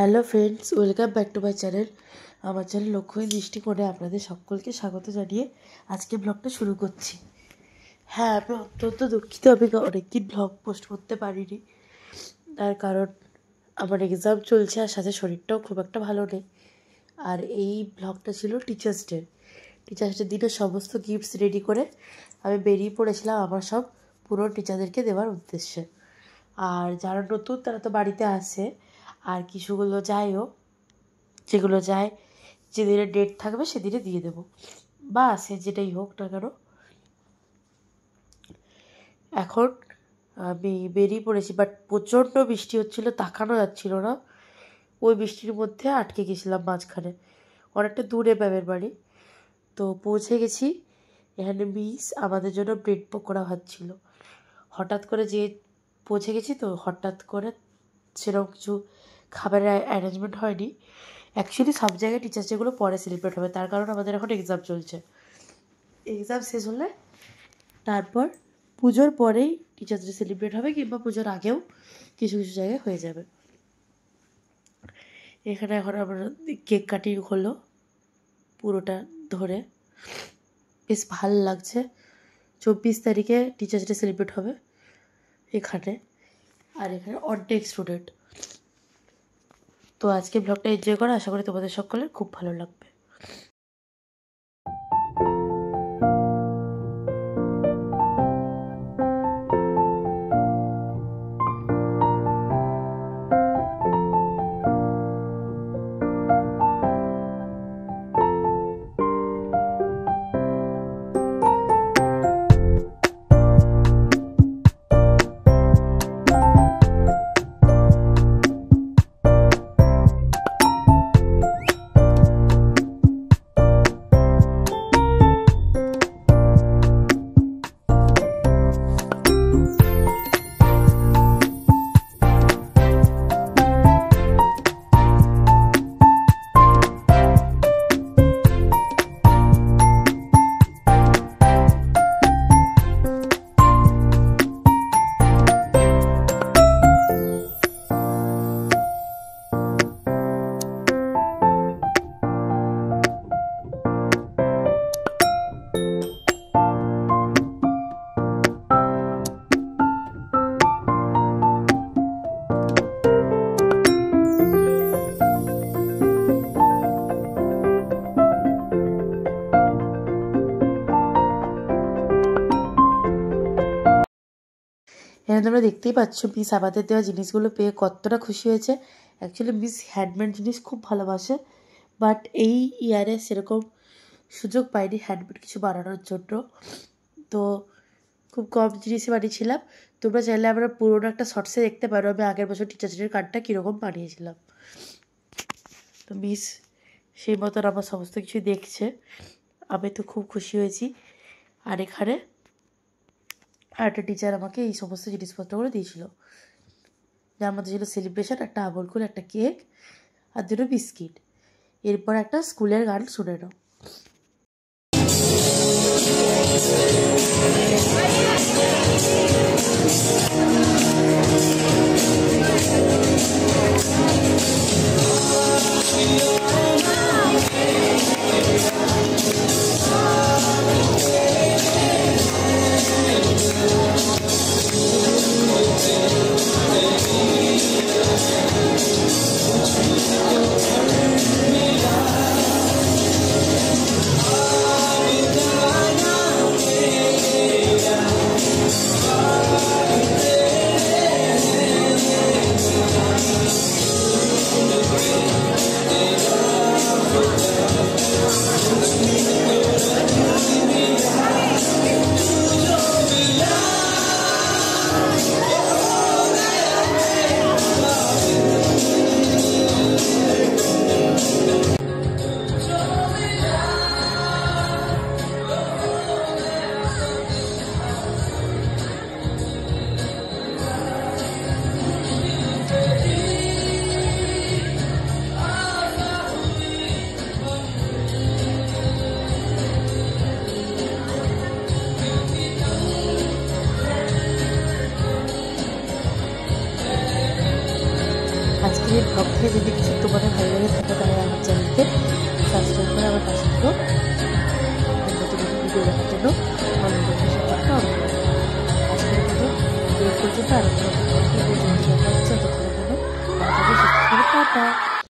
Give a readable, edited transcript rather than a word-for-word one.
Hello friends, welcome back to my channel. আমার channel লক্ষ্যহীন দৃষ্টিকোণে আপনাদের সকলকে স্বাগত জানিয়ে আজকে ব্লগটা শুরু করছি। হ্যাঁ, আমি অত্যন্ত দুঃখিত, আমি অনেকদিন ব্লগ পোস্ট করতে পারিনি। তার কারণ আমার এক্সাম চলছে আর সাথে শরীরটাও খুব একটা ভালো নেই। আর এই ব্লগটা ছিল টিচার্স ডের দিনে সমস্ত গিফটস রেডি করে আমি বেরিয়ে পড়েছিলাম আমার সব পুরো টিচারদেরকে দেওয়ার উদ্দেশ্যে। আর যারা নতুন তারা তো বাড়িতে আসে, আর কিছুগুলো যায়ও, যেগুলো যায় যেদিনে ডেট থাকবে সেদিনে দিয়ে দেবো, বা আসে, যেটাই হোক না কেন। এখন আমি বেরিয়ে পড়েছি, বাট প্রচণ্ড বৃষ্টি হচ্ছিলো, তাকানো যাচ্ছিল না। ওই বৃষ্টির মধ্যে আটকে গেছিলাম মাঝখানে, অনেকটা দূরে ম্যামের বাড়ি। তো পৌঁছে গেছি, এখানে মিস আমাদের জন্য ব্রেড পকোড়া ভাজছিল। হঠাৎ করে পৌঁছে গেছি, তো হঠাৎ করে সেরকম কিছু খাবারের অ্যারেঞ্জমেন্ট হয়নি। অ্যাকচুয়ালি সব জায়গায় টিচার্স ডেগুলো পরে সেলিব্রেট হবে, তার কারণ আমাদের এখন এক্সাম চলছে। এক্সাম শেষ হলে তারপর পুজোর পরেই টিচার্স ডে সেলিব্রেট হবে, কিংবা পুজোর আগেও কিছু কিছু জায়গায় হয়ে যাবে। এখানে এখন আমরা কেক কাটিং হলো পুরোটা ধরে, বেশ ভাল লাগছে। 24 তারিখে টিচার্স ডে সেলিব্রেট হবে এখানে, আর এখানে অনেক স্টুডেন্ট। তো আজকে ব্লগটা এনজয় করা, আশা করি তোমাদের সকলের খুব ভালো লাগবে। এখানে তোমরা দেখতেই পাচ্ছ মিস আমাদের দেওয়া জিনিসগুলো পেয়ে কতটা খুশি হয়েছে। অ্যাকচুয়ালি মিস হ্যান্ডমেড জিনিস খুব ভালোবাসে, বাট এই ইয়ারে সেরকম সুযোগ পাইনি হ্যান্ডমেড কিছু বানানোর জন্য, তো খুব কম জিনিসই বানিয়েছিলাম। তোমরা চাইলে আমরা পুরোনো একটা শর্টসে দেখতে পারো আমি আগের বছর টিচার্স ডের কার্ডটা কীরকম বানিয়েছিলাম। তো মিস সেই মতন আমার সমস্ত কিছু দেখছে, আমি তো খুব খুশি হয়েছি। আর এখানে একটা টিচার আমাকে এই সমস্ত জিনিসপত্রগুলো দিয়েছিল, যার মধ্যে ছিল সেলিব্রেশন, একটা আমুল, একটা কেক, আর দুটো বিস্কিট। এরপর একটা স্কুলের গান শুনে নাও। যদি কিছু তোমাদের ভালো লেগে থাকে তাহলে আমার চ্যানেলকে সাবস্ক্রাইব করে আমার পাশে থাকো। নতুন নতুন ভিডিও দেখার জন্য আমার বন্ধুদের সাথে আজকের মতো এই পর্যন্ত। আর একটা নতুন দেখা হচ্ছে, ততক্ষণের জন্য টাটা।